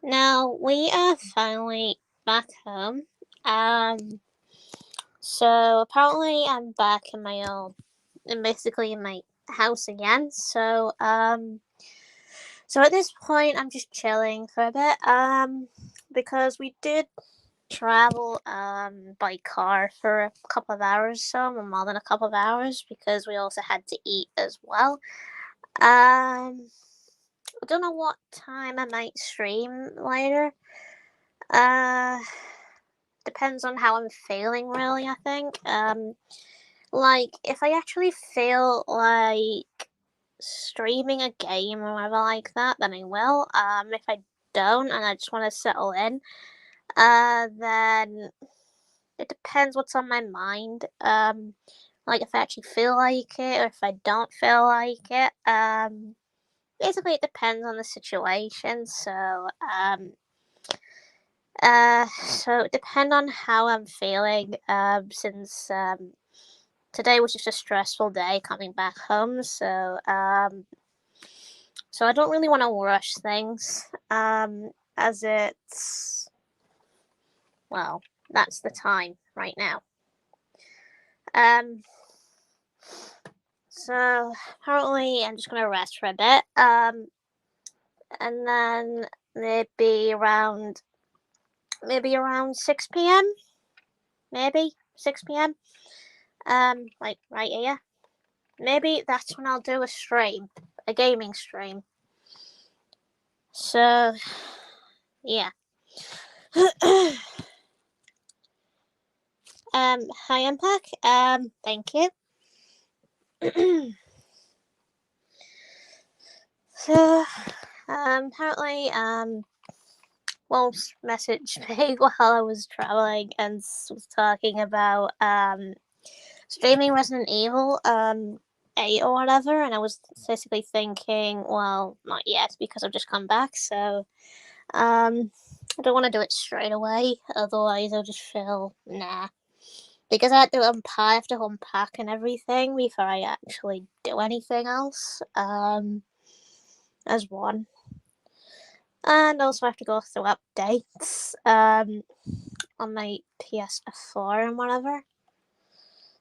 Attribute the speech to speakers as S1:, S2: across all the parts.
S1: Now we are finally back home. Um, so apparently I'm back in my old, and basically in my house again. So at this point I'm just chilling for a bit. Because we did travel by car for a couple of hours, so more than a couple of hours because we also had to eat as well. I don't know what time I might stream later. Uh, Depends on how I'm feeling, really. I think. Like if I actually feel like streaming a game or whatever like that, then I will. If I don't and I just want to settle in, then it depends what's on my mind. Like if I actually feel like it or if I don't feel like it. Basically it depends on the situation. So it depends on how I'm feeling. Since today was just a stressful day coming back home, so I don't really want to rush things. As it's well, that's the time right now. Um, so apparently I'm just gonna rest for a bit. And then maybe around 6 p.m. Maybe 6 p.m. Like right here. Maybe that's when I'll do a stream, a gaming stream. So, yeah. Hi, Impact. Thank you. So, apparently, Wolves messaged me while I was traveling and was talking about streaming Resident Evil 8 or whatever, and I was basically thinking, well, not yet because I've just come back, so I don't want to do it straight away, otherwise I'll just feel nah. Because I have to unpack and everything before I actually do anything else. As one, and also I have to go through updates on my PS4 and whatever.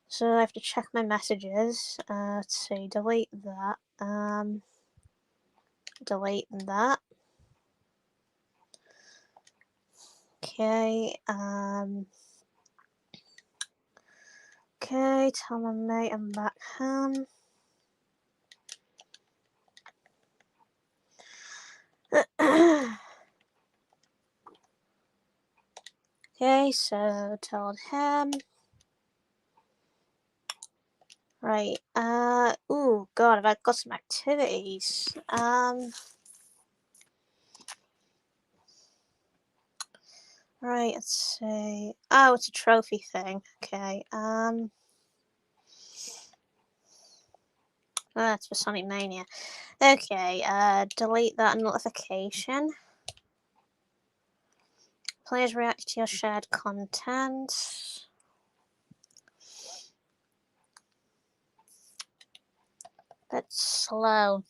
S1: So I have to check my messages. Let's see, delete that. Delete that. Okay. Okay. Tell my mate I'm back home. Okay, so told him. Right. Ooh, God, I've got some activities. Right. Let's see. Oh, it's a trophy thing. Okay. Oh, that's for Sonic Mania. Okay. Delete that notification. Players react to your shared content. That's slow.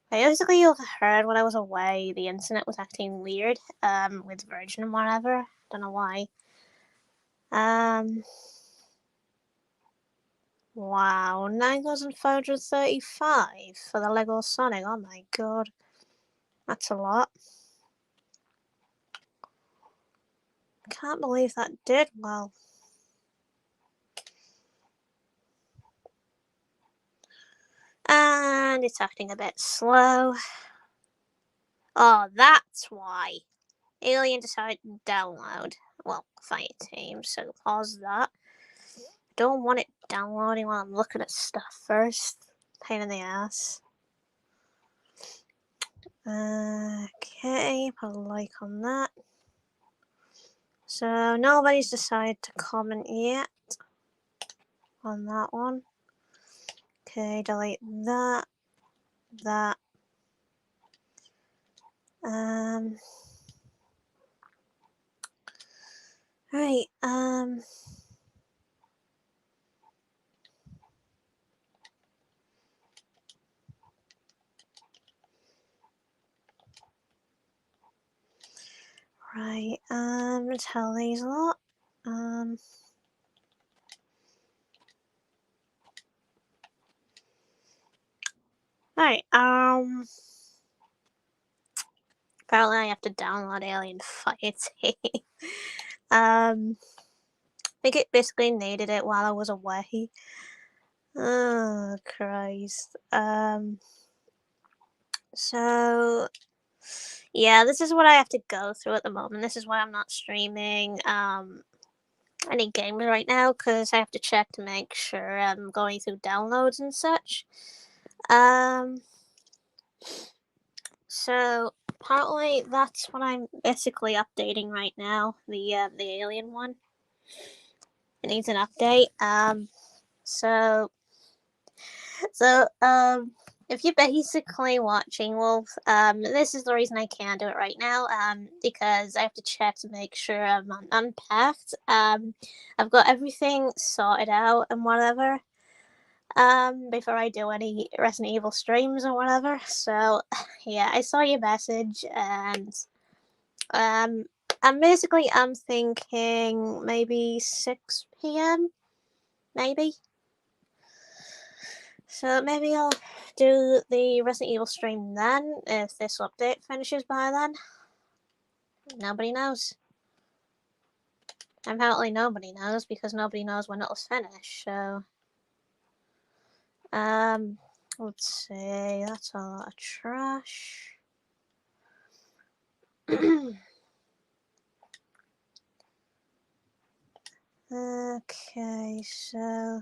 S1: Basically, you've heard when I was away, the internet was acting weird, with Virgin and whatever. Don't know why. Wow, 9,535 for the Lego Sonic. Oh my god, that's a lot. Can't believe that did well. And it's acting a bit slow. Oh, that's why. Alien decided to download. Well, Fireteam, so pause that. Don't want it downloading while I'm looking at stuff first. Pain in the ass. Okay, put a like on that. So nobody's decided to comment yet on that one. Okay, delete that. That. Right, Right, tell these a lot. Alright, apparently I have to download Alien Fireteam. I think it basically needed it while I was away. Oh, Christ. So, yeah, this is what I have to go through at the moment. This is why I'm not streaming, any games right now, because I have to check to make sure I'm going through downloads and such. So apparently that's what I'm basically updating right now. The Alien one. It needs an update. So if you're basically watching Wolf, this is the reason I can't do it right now. Because I have to check to make sure I'm unpacked. I've got everything sorted out and whatever. Before I do any Resident Evil streams or whatever. So yeah, I saw your message and I'm thinking maybe 6 p.m. maybe. So maybe I'll do the Resident Evil stream then, if this update finishes by then. Nobody knows. Apparently nobody knows, because nobody knows when it'll finish, so... let's see, that's a lot of trash. Okay, so...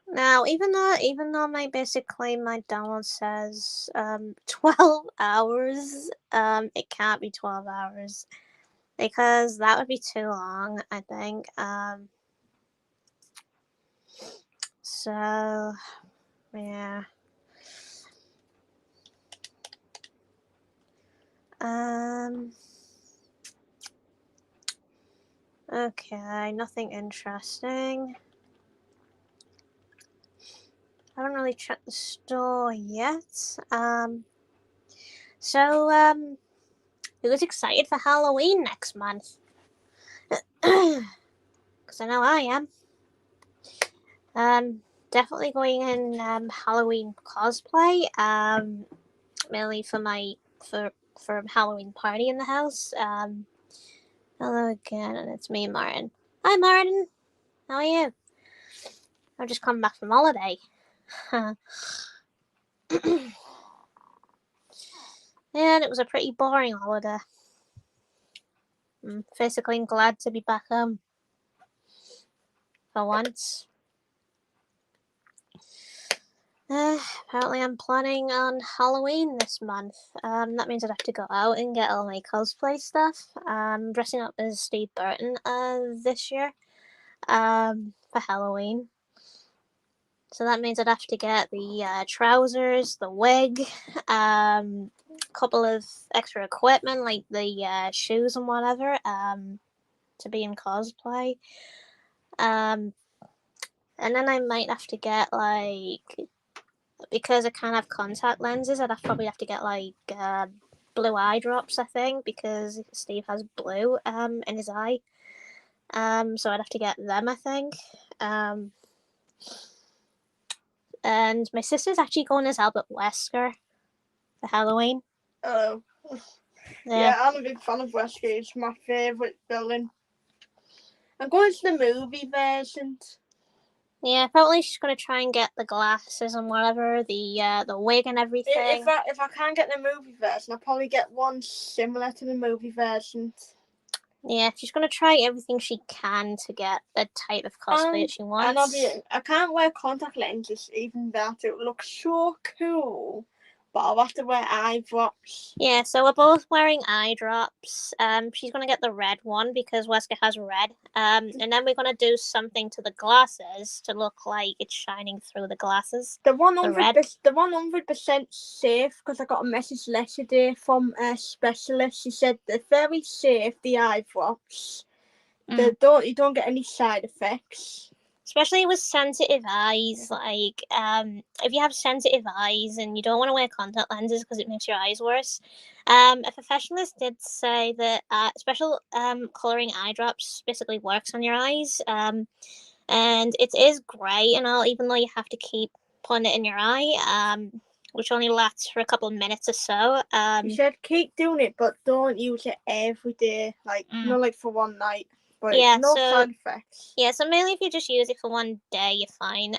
S1: Now, even though my download says 12 hours, it can't be 12 hours because that would be too long, I think. So yeah. Okay, nothing interesting. I haven't really checked the store yet. Who's excited for Halloween next month? Because I know I am. Definitely going in Halloween cosplay. Mainly for Halloween party in the house. Hello again, and it's me, Martin. Hi, Martin. How are you? I've just come back from holiday. And it was a pretty boring holiday. I'm basically glad to be back home. For once. Apparently I'm planning on Halloween this month. That means I'd have to go out and get all my cosplay stuff. I'm dressing up as Steve Burton this year for Halloween. So that means I'd have to get the trousers, the wig, couple of extra equipment like the shoes and whatever to be in cosplay. And then I might have to get because I can't have contact lenses, probably have to get blue eye drops, I think, because Steve has blue in his eye. So I'd have to get them, I think. And my sister's actually going as Albert Wesker for Halloween.
S2: Oh. Yeah, I'm a big fan of Wesker. It's my favourite villain. I'm going to the movie version.
S1: Yeah, probably she's going to try and get the glasses and whatever, the wig and everything.
S2: If I can't get the movie version, I'll probably get one similar to the movie version.
S1: Yeah, she's going to try everything she can to get the type of cosplay that she wants.
S2: And I can't wear contact lenses, even that. It looks so cool. But I'll have to wear eye drops.
S1: Yeah, so we're both wearing eye drops. She's going to get the red one because Wesker has red. And then we're going to do something to the glasses to look like it's shining through the glasses.
S2: The 100% safe, because I got a message yesterday from a specialist. She said they're very safe, the eye drops. You don't get any side effects.
S1: especially with sensitive eyes. Like, if you have sensitive eyes and you don't want to wear contact lenses because it makes your eyes worse, a professionalist did say that special coloring eye drops basically works on your eyes. And it is grey and all, even though you have to keep putting it in your eye, which only lasts for a couple of minutes or so.
S2: You should keep doing it, but don't use it every day. Like, not like for one night. But
S1: yeah,
S2: no side effects.
S1: Yeah, so mainly if you just use it for one day, you're fine.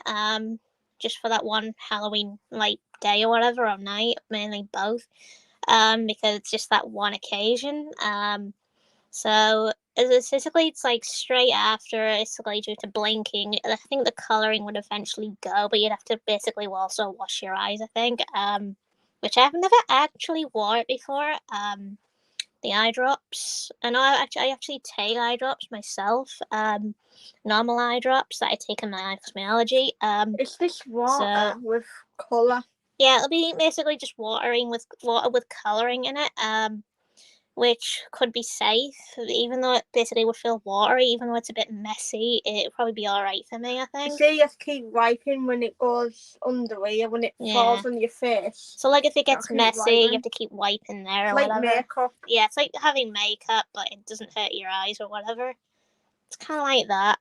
S1: Just for that one Halloween like day or whatever, or night, mainly both. Because it's just that one occasion. So basically it's like straight after, it's like due to blinking. I think the coloring would eventually go, but you'd have to basically also wash your eyes, I think. Which I've never actually wore it before. The eye drops. And I actually take eye drops myself. Normal eye drops that I take in my eye for my allergy.
S2: It's this water with colour.
S1: Yeah, it'll be basically just water with colouring in it. Which could be safe, even though it basically would feel watery, even though it's a bit messy, it'd probably be alright for me, I think.
S2: You have to keep wiping when it goes under here, when it falls on your face.
S1: So, like, if it gets messy, you have to keep wiping there or
S2: like
S1: whatever.
S2: Makeup.
S1: Yeah, it's like having makeup, but it doesn't hurt your eyes or whatever. It's kind of like that.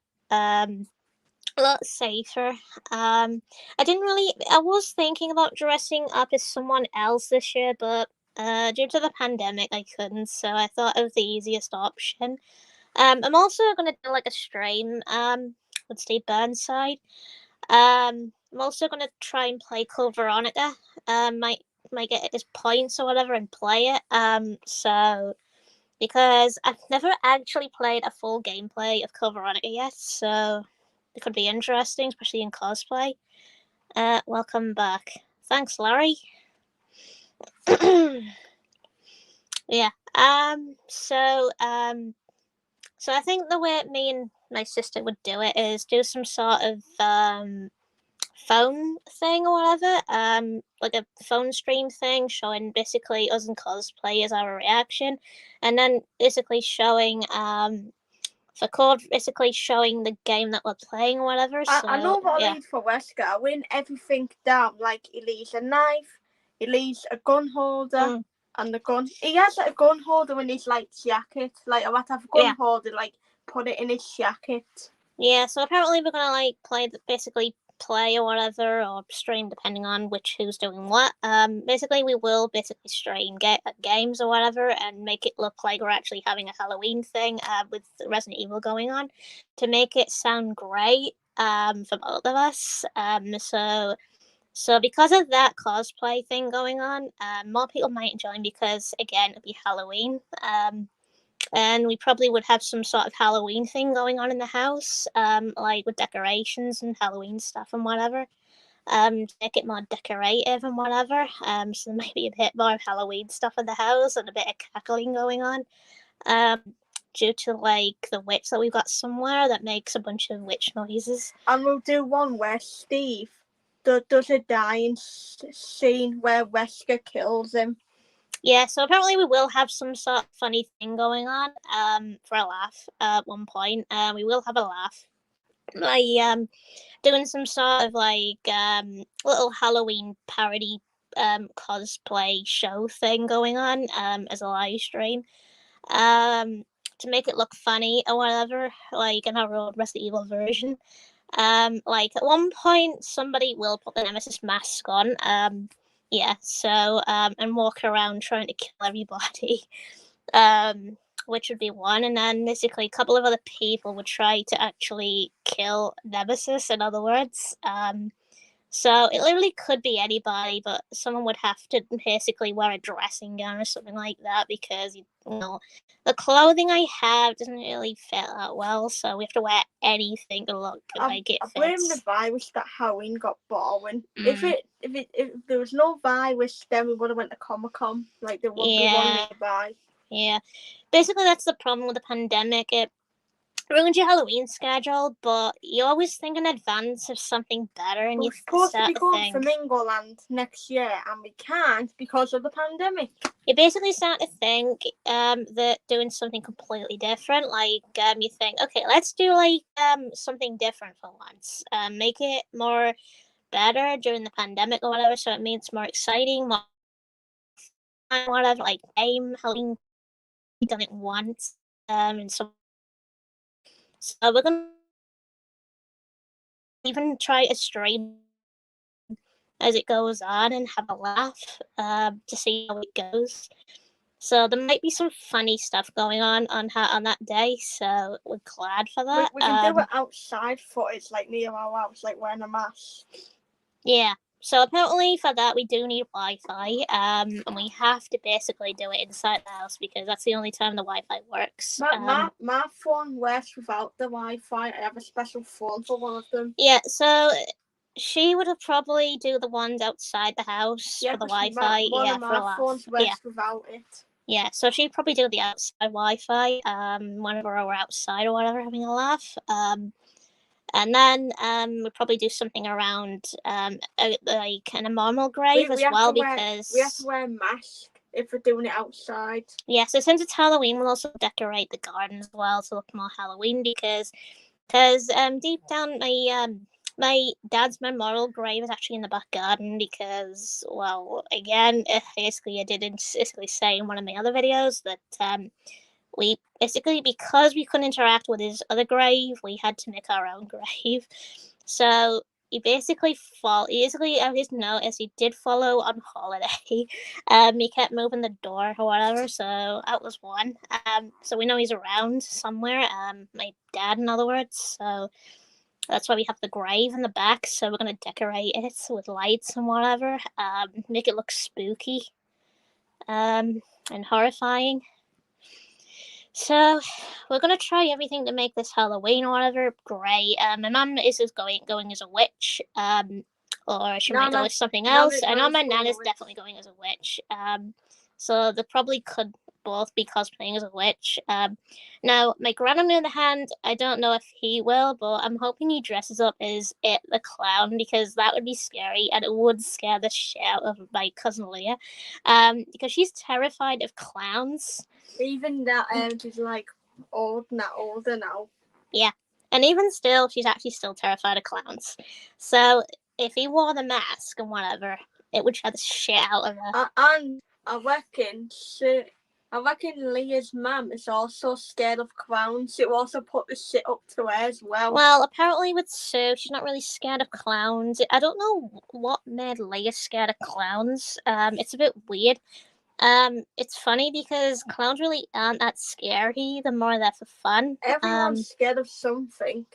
S1: A lot safer. I was thinking about dressing up as someone else this year, but due to the pandemic, I couldn't, so I thought of the easiest option. I'm also gonna do like a stream with Steve Burnside. I'm also gonna try and play Code Veronica. Might get his points or whatever and play it. So because I've never actually played a full gameplay of Code Veronica yet, so it could be interesting, especially in cosplay. Welcome back. Thanks, Larry. Yeah. So I think the way me and my sister would do it is do some sort of phone thing or whatever, like a phone stream thing showing basically us in cosplay as our reaction, and then basically showing for Code, basically showing the game that we're playing or whatever.
S2: I know what I leave for Wesker. I win everything down. Like, he leaves a knife, he leaves a gun holder, and the gun. He has a gun holder in his like jacket. Like, I might have a gun holder, like put it in his jacket. Yeah, so apparently we're gonna like play or whatever, or stream depending on who's doing what. Basically we will stream games or whatever and make it look like we're actually having a Halloween thing with Resident Evil going on to make it sound great for both of us. So because of that cosplay thing going on, more people might join because again it'll be Halloween. And we probably would have some sort of Halloween thing going on in the house, like with decorations and Halloween stuff and whatever, to make it more decorative and whatever. So there might be a bit more of Halloween stuff in the house and a bit of cackling going on, due to like the witch that we've got somewhere that makes a bunch of witch noises. And we'll do one where Steve does a dying scene where Wesker kills him. Yeah, so apparently we will have some sort of funny thing going on for a laugh at one point. We will have a laugh. Like doing some sort of like little Halloween parody cosplay show thing going on as a live stream. To make it look funny or whatever, like in our old Resident Evil version. Like at one point somebody will put the Nemesis mask on. And walk around trying to kill everybody, which would be one. And then basically a couple of other people would try to actually kill Nemesis, in other words. So it literally could be anybody, but someone would have to basically wear a dressing gown or something like that because, the clothing I have doesn't really fit that well, so we have to wear anything to look like it fits. I blame the virus that Halloween got boring. If there was no virus, then we would have went to Comic-Con. Like, there would be one nearby. Yeah. Basically, that's the problem with the pandemic.
S1: ruins your Halloween schedule, but you always think in advance of something better, and
S2: We're
S1: you
S2: supposed to
S1: start
S2: be
S1: to
S2: going
S1: think.
S2: Flamingo Land next year, and we can't because of the pandemic.
S1: You basically start to think that doing something completely different, like you think, okay, let's do like something different for once, make it more better during the pandemic or whatever, so it means more exciting, more fun, whatever. Like Halloween, we've done it once, and so we're gonna even try a stream as it goes on and have a laugh to see how it goes. So there might be some funny stuff going on that day. So we're glad for that.
S2: We can do it outside footage, like near our house, like wearing a mask.
S1: Yeah. So apparently for that we do need Wi-Fi, and we have to basically do it inside the house because that's the only time the Wi-Fi works.
S2: My phone works without the Wi-Fi. I have a special phone for one of them.
S1: Yeah. So she would have probably do the ones outside the house for the Wi-Fi.
S2: One of my phones works without it.
S1: Yeah, so she'd probably do the outside Wi-Fi whenever we're outside or whatever, having a laugh. And then we'd probably do something around like in a normal grave as well, because
S2: we have to wear a mask if we're doing it outside.
S1: Yeah, so since it's Halloween, we'll also decorate the garden as well to look more Halloween because deep down my dad's memorial grave is actually in the back garden because, well, again, basically I did basically say in one of my other videos that we basically, because we couldn't interact with his other grave, we had to make our own grave. So he basically I just noticed he did follow on holiday. He kept moving the door or whatever, so that was one. So we know he's around somewhere. My dad, in other words. So that's why we have the grave in the back. So we're gonna decorate it with lights and whatever. Make it look spooky. And horrifying. So we're gonna try everything to make this Halloween or whatever great. My mum is going as a witch, or she might go with something else. I know my nan is definitely going as a witch. So they probably could both be cosplaying as a witch. Now my granddad, on the other hand, I don't know if he will, but I'm hoping he dresses up as It the Clown because that would be scary and it would scare the shit out of my cousin Leah, because she's terrified of clowns.
S2: Even that she's like older now.
S1: Yeah, and even still, she's actually still terrified of clowns. So if he wore the mask and whatever, it would scare the shit out of her.
S2: And I reckon Leah's mum is also scared of clowns. She also put the shit up to her as well.
S1: Well, apparently with Sue, she's not really scared of clowns. I don't know what made Leah scared of clowns. It's a bit weird. It's funny because clowns really aren't that scary. They're more there for fun.
S2: Everyone's scared of something.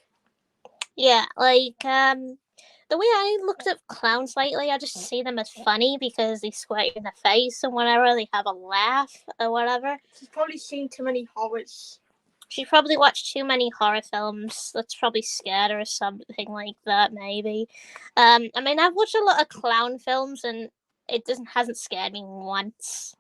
S1: Yeah, like the way I looked at clowns lately, I just see them as funny because they squirt you in the face and whatever. They have a laugh or whatever.
S2: She's probably seen too many horrors.
S1: She probably watched too many horror films. That's probably scared her or something like that, maybe. I mean, I've watched a lot of clown films and it hasn't scared me once.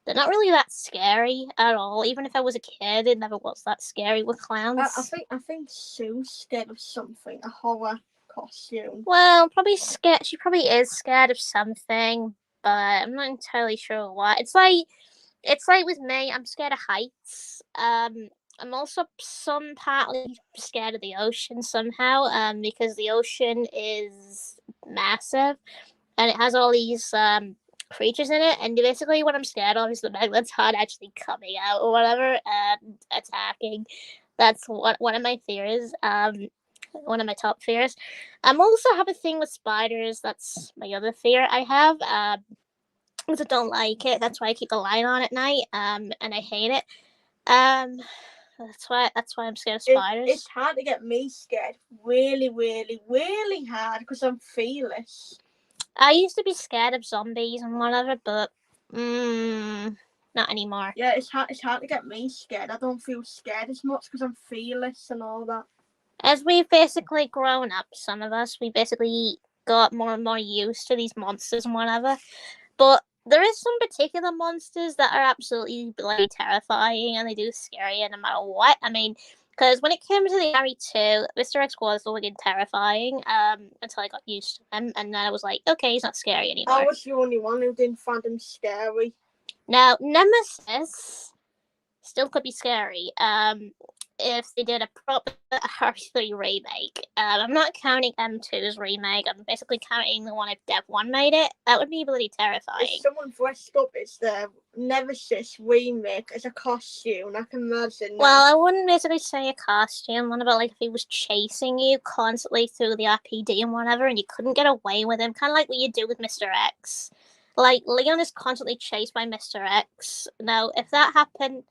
S1: They're not really that scary at all. Even if I was a kid, it never was that scary with clowns.
S2: I think Sue's scared of something, a horror costume.
S1: Well, probably scared. She probably is scared of something, but I'm not entirely sure what. It's like with me. I'm scared of heights. I'm also partly scared of the ocean somehow. Because the ocean is massive, and it has all these creatures in it, and basically what I'm scared of is the megalodon actually coming out or whatever and attacking. That's one of my fears. One of my top fears. I also have a thing with spiders. That's my other fear I have. Because I don't like it. That's why I keep the light on at night. And I hate it. That's why I'm scared of spiders.
S2: It's hard to get me scared. Really, really, really hard because I'm fearless.
S1: I used to be scared of zombies and whatever, but not anymore.
S2: Yeah, it's hard to get me scared. I don't feel scared as much because I'm fearless and all that.
S1: As we've basically grown up, some of us, we basically got more and more used to these monsters and whatever. But there is some particular monsters that are absolutely bloody terrifying and they do scare you no matter what. I mean, Because when it came to the RE2, Mr. X was looking terrifying until I got used to him, and then I was like, okay, he's not scary anymore.
S2: I was the only one who didn't find him scary.
S1: Now, Nemesis still could be scary if they did a proper RE3 remake. I'm not counting M2's remake, I'm basically counting the one if Dev 1 made it. That would be really terrifying.
S2: If someone dressed up as the Nemesis remake as a costume, I can imagine that.
S1: Well, I wouldn't basically say a costume. What about like if he was chasing you constantly through the RPD and whatever, and you couldn't get away with him, kind of like what you do with Mr. X. Like, Leon is constantly chased by Mr. X. Now, if that happened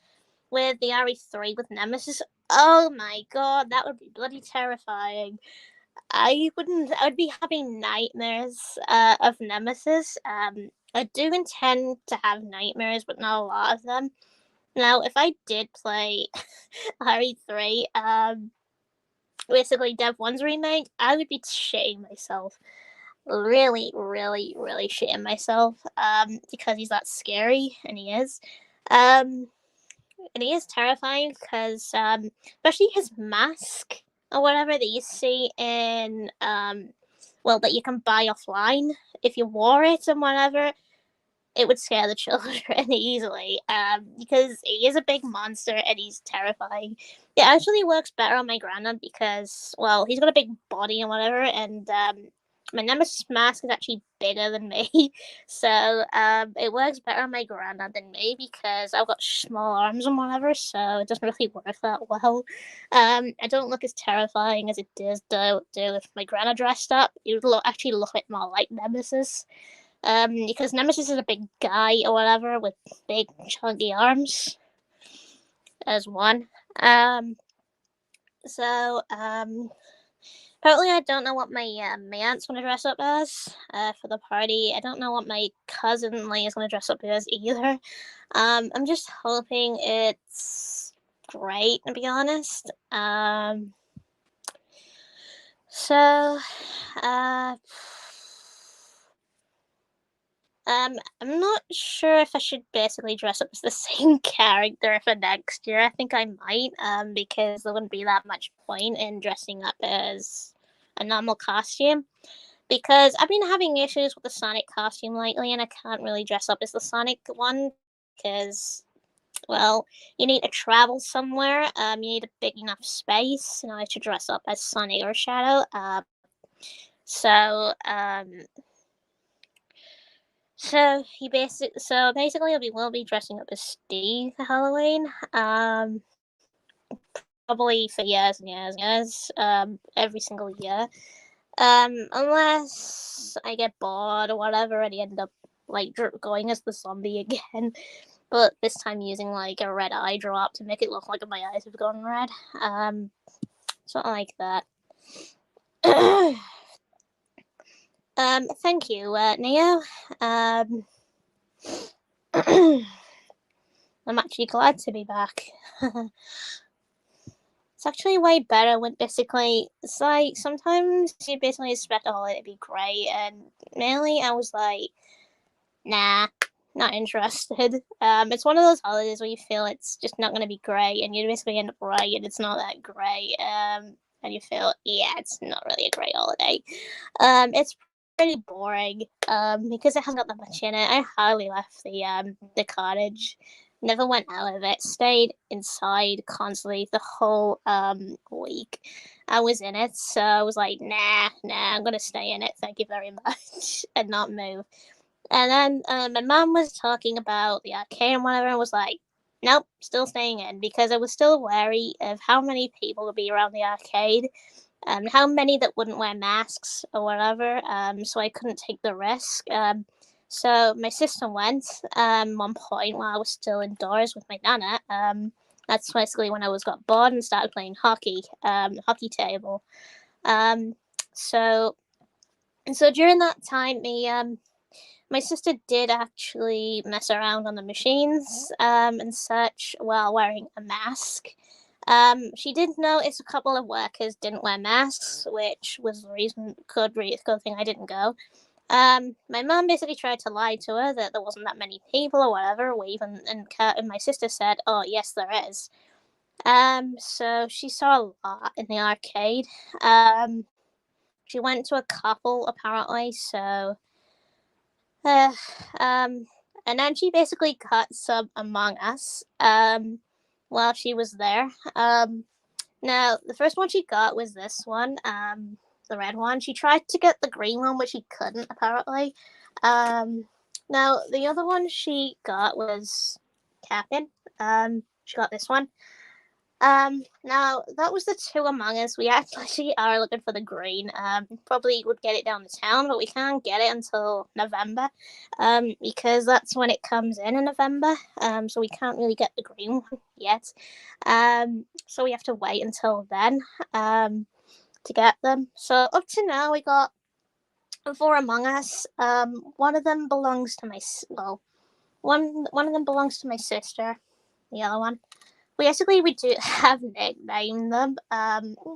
S1: with the RE3 with Nemesis, oh my god, that would be bloody terrifying. I would be having nightmares of Nemesis. I do intend to have nightmares, but not a lot of them. Now, if I did play RE3, basically Dev 1's remake, I would be shitting myself. Really, really, really shitting myself. Because he's that scary, and he is. And he is terrifying because, especially his mask or whatever that you see in, that you can buy offline. If you wore it and whatever, it would scare the children easily, because he is a big monster and he's terrifying. It actually works better on my granddad because, well, he's got a big body and whatever, and my Nemesis mask is actually bigger than me, so it works better on my granddad than me because I've got small arms and whatever, so it doesn't really work that well. I don't look as terrifying as it does do if my granddad dressed up. It would actually look a bit more like Nemesis. Because Nemesis is a big guy or whatever with big chunky arms as one. Apparently I don't know what my aunt's gonna dress up as for the party. I don't know what my cousin Lee is gonna dress up as either. I'm just hoping it's great, to be honest. I'm not sure if I should basically dress up as the same character for next year. I think I might, because there wouldn't be that much point in dressing up as a normal costume. Because I've been having issues with the Sonic costume lately, and I can't really dress up as the Sonic one because, well, you need to travel somewhere. You need a big enough space in order to dress up as Sonic or Shadow. So basically we'll be dressing up as Steve for Halloween. Probably for years and years and years. Every single year. Unless I get bored or whatever and I end up like going as the zombie again. But this time using like a red eye drop to make it look like my eyes have gone red. Something like that. Thank you, Neo. I'm actually glad to be back. It's actually way better when basically, it's like, sometimes you basically expect a holiday to be great, and mainly I was like, nah, not interested. It's one of those holidays where you feel it's just not going to be great, and you basically end up right, and it's not that great, and you feel, yeah, it's not really a great holiday. It's pretty boring, because it hasn't got that much in it. I hardly left the cottage. Never went out of it. Stayed inside constantly the whole week I was in it. So I was like, nah, I'm gonna stay in it. Thank you very much, and not move. And then my mom was talking about the arcade and whatever, and was like, nope, still staying in, because I was still wary of how many people would be around the arcade. How many that wouldn't wear masks or whatever. So I couldn't take the risk. So my sister went one point while I was still indoors with my nana. That's basically when I got bored and started playing hockey table. So during that time, my sister did actually mess around on the machines and such while wearing a mask. She did notice a couple of workers didn't wear masks, which was the reason, good thing I didn't go. My mom basically tried to lie to her that there wasn't that many people or whatever, and my sister said, oh, yes, there is. So she saw a lot in the arcade. She went to a couple apparently, so uh, um and then she basically got some Among Us while she was there. Now the first one she got was this one, the red one. She tried to get the green one, but she couldn't apparently. Now the other one she got was Captain. She got this one. Now that was the two Among Us. We actually are looking for the green. Probably would get it down the town, but we can't get it until November. Because that's when it comes in November. So we can't really get the green one yet. So we have to wait until then. To get them. So up to now we got 4 Among Us. One of them belongs to my one of them belongs to my sister. The other one. Basically, we do have nicknamed them,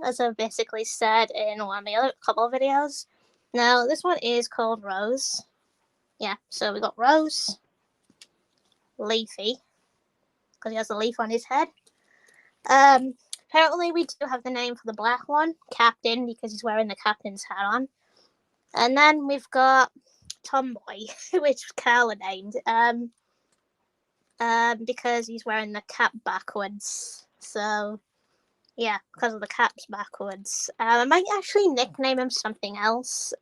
S1: as I basically said in one of the other couple of videos. Now, this one is called Rose. Yeah, so we got Rose, Leafy, because he has a leaf on his head. Apparently, we do have the name for the black one, Captain, because he's wearing the captain's hat on. And then we've got Tomboy, which Carla named. Because he's wearing the cap backwards. So, yeah, because of the caps backwards. I might actually nickname him something else.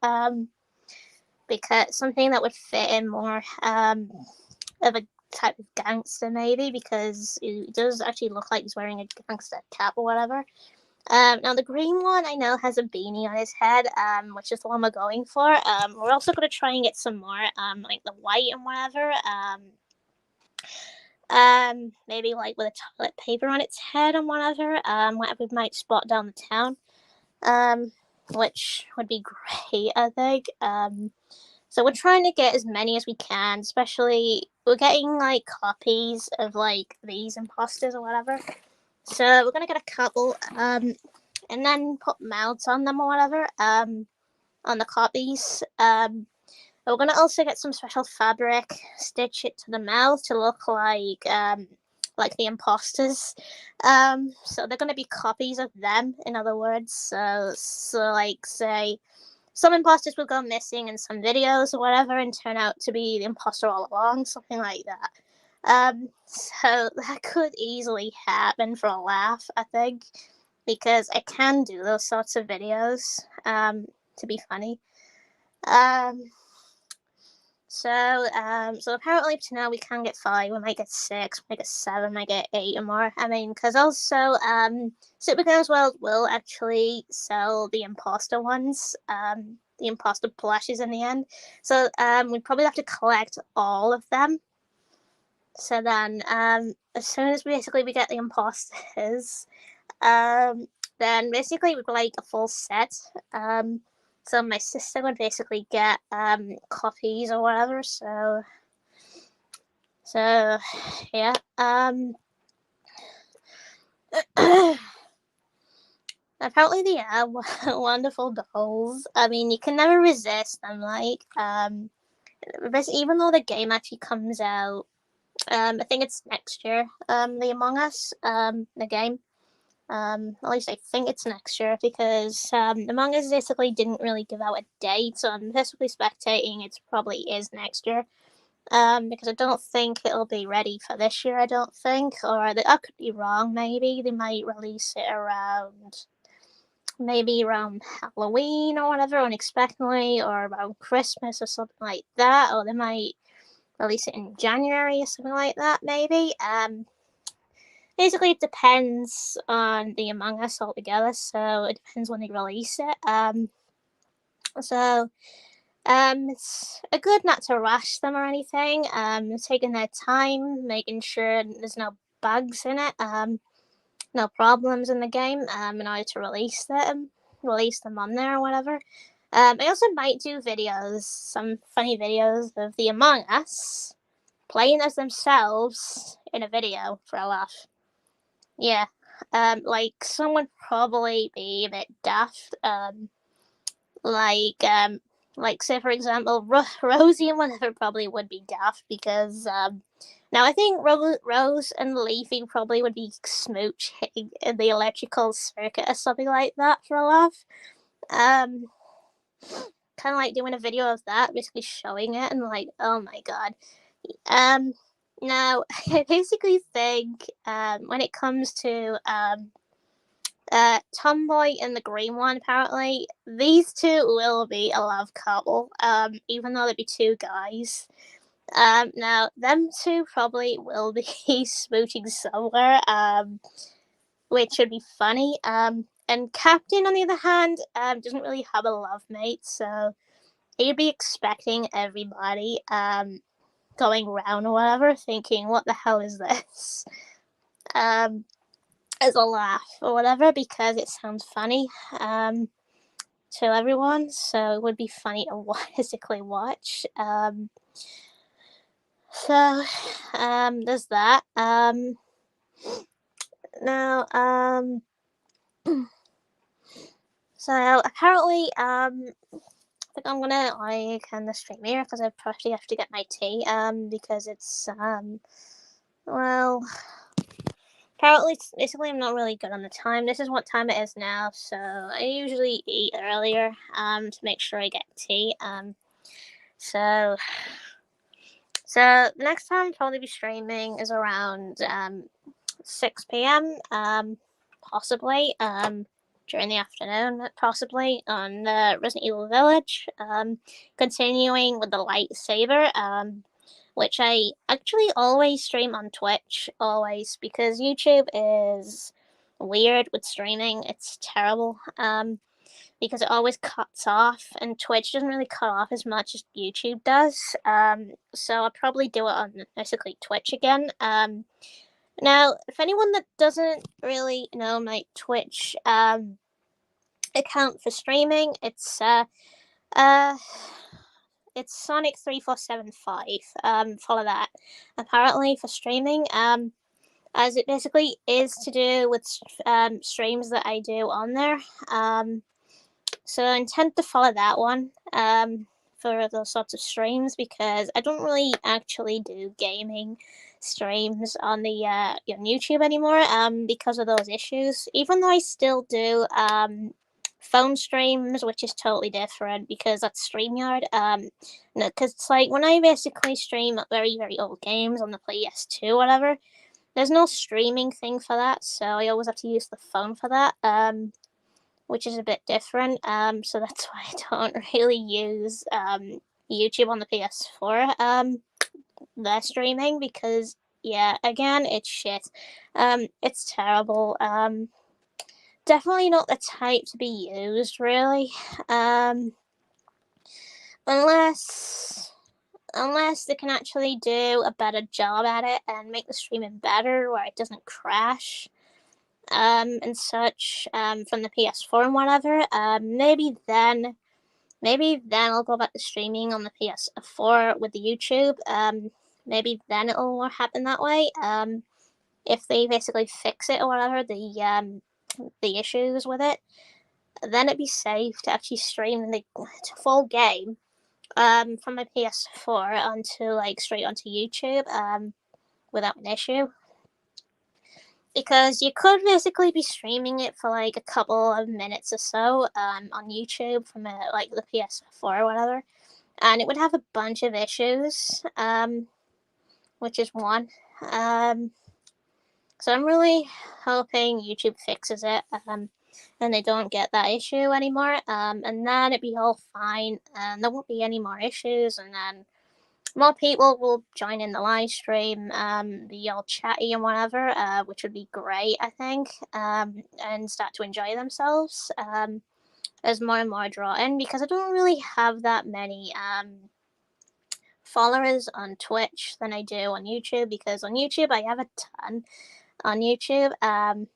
S1: Because something that would fit in more of a type of gangster, maybe, because he does actually look like he's wearing a gangster cap or whatever. Now the green one I know has a beanie on his head, which is the one we're going for. We're also going to try and get some more, like the white and whatever. Maybe like with a toilet paper on its head and whatever. Whatever we might spot down the town. Which would be great, I think. So we're trying to get as many as we can, especially we're getting like copies of like these imposters or whatever. So we're gonna get a couple, and then put mouths on them or whatever, on the copies. We're gonna also get some special fabric, stitch it to the mouth to look like the imposters. So they're gonna be copies of them, in other words. So like say some imposters will go missing in some videos or whatever and turn out to be the imposter all along, something like that. So that could easily happen for a laugh, I think, because I can do those sorts of videos to be funny. So apparently up to now we can get 5, we might get 6, we might get 7, we might get 8 or more. I mean, because also Super Games World will actually sell the imposter ones, the imposter plushes in the end. So we probably have to collect all of them. So then as soon as we get the imposters, then basically we've got like a full set. So my sister would basically get copies or whatever. So yeah. Apparently they are wonderful dolls. I mean, you can never resist them. Like even though the game actually comes out, I think it's next year. The Among Us, the game. At least I think it's next year because Among Us basically didn't really give out a date, so I'm basically spectating it probably is next year. Because I don't think it'll be ready for this year, I don't think. Or I could be wrong, maybe. They might release it around Halloween or whatever, unexpectedly, or around Christmas or something like that. Or they might release it in January or something like that, maybe. Basically, it depends on the Among Us altogether, so it depends when they release it. It's a good not to rush them or anything. Taking their time, making sure there's no bugs in it, no problems in the game, in order to release them on there or whatever. I also might do videos, some funny videos of the Among Us playing as themselves in a video for a laugh. Yeah, like some would probably be a bit daft, like like say for example, Rosie and whatever probably would be daft because now I think Rose and Leafy probably would be smooching in the electrical circuit or something like that for a laugh. Kind of like doing a video of that, basically showing it, and like, oh my god. Now I basically think when it comes to Tomboy and the green one, apparently these two will be a love couple. Even though they'd be two guys. Now them two probably will be smooching somewhere. Which would be funny. And Captain, on the other hand, doesn't really have a love mate, so he'd be expecting everybody going round or whatever, thinking, "What the hell is this?" As a laugh or whatever, because it sounds funny to everyone, so it would be funny to basically watch. So there's that. Now, so apparently, I think I'm gonna like end the stream here because I probably have to get my tea. Because it's well, apparently, basically, I'm not really good on the time. This is what time it is now, so I usually eat earlier to make sure I get tea. So the next time I'll probably be streaming is around 6 p.m. Possibly during the afternoon, possibly on Resident Evil Village. Continuing with the lightsaber. Which I actually always stream on Twitch, always, because YouTube is weird with streaming. It's terrible, because it always cuts off, and Twitch doesn't really cut off as much as YouTube does. So I'll probably do it on basically Twitch again. Now, if anyone that doesn't really know my Twitch account for streaming, it's Sonic3475. Follow that. Apparently for streaming, as it basically is to do with streams that I do on there. So I intend to follow that one for those sorts of streams because I don't really actually do gaming streams on the on YouTube anymore because of those issues. Even though I still do phone streams, which is totally different because that's StreamYard. No, because it's like when I basically stream very, very old games on the PS2 or whatever, there's no streaming thing for that, so I always have to use the phone for that, which is a bit different. So that's why I don't really use YouTube on the PS4, the streaming, because, yeah, again, it's shit. It's terrible. Definitely not the type to be used, really. Unless they can actually do a better job at it and make the streaming better where it doesn't crash and such from the PS4 and whatever. Maybe then I'll go back to streaming on the PS4 with the YouTube. Maybe then it'll happen that way. If they basically fix it or whatever, the issues with it, then it'd be safe to actually stream the full game from my PS4 straight onto YouTube without an issue. Because you could basically be streaming it for like a couple of minutes or so on YouTube from the PS4 or whatever, and it would have a bunch of issues, which is one. So I'm really hoping YouTube fixes it and they don't get that issue anymore, and then it'd be all fine and there won't be any more issues, and then more people will join in the live stream, be all chatty and whatever, which would be great, I think, and start to enjoy themselves as more and more draw in, because I don't really have that many followers on Twitch than I do on YouTube, because on YouTube I have a ton on YouTube, a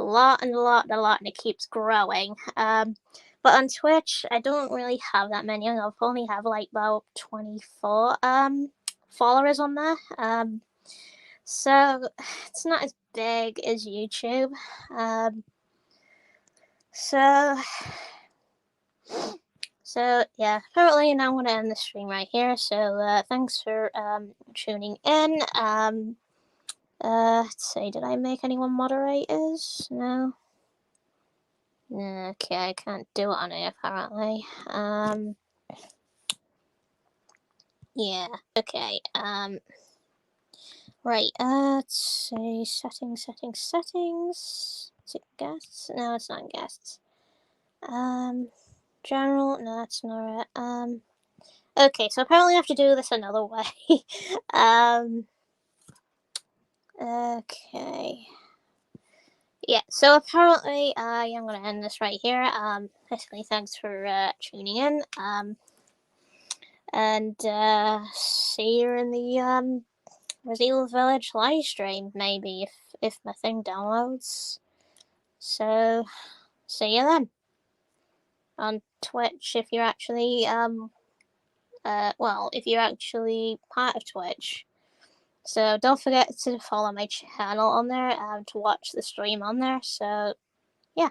S1: lot, and it keeps growing. But on Twitch, I don't really have that many. I've only have like about 24 followers on there. So it's not as big as YouTube. So So yeah, apparently now I'm gonna end the stream right here. So thanks for tuning in. Let's see, did I make anyone moderators? No. Okay, I can't do it on it apparently. Yeah. Okay. Right. Let's see. Settings. Is it guests? No, it's not guests. General. No, that's not it. Okay. So apparently I have to do this another way. Okay. Yeah. So apparently, I'm gonna end this right here. Basically, thanks for tuning in. And see you in the Reveal Village live stream, maybe if my thing downloads. So see you then on Twitch if you're actually if you're actually part of Twitch. So don't forget to follow my channel on there and to watch the stream on there. So yeah.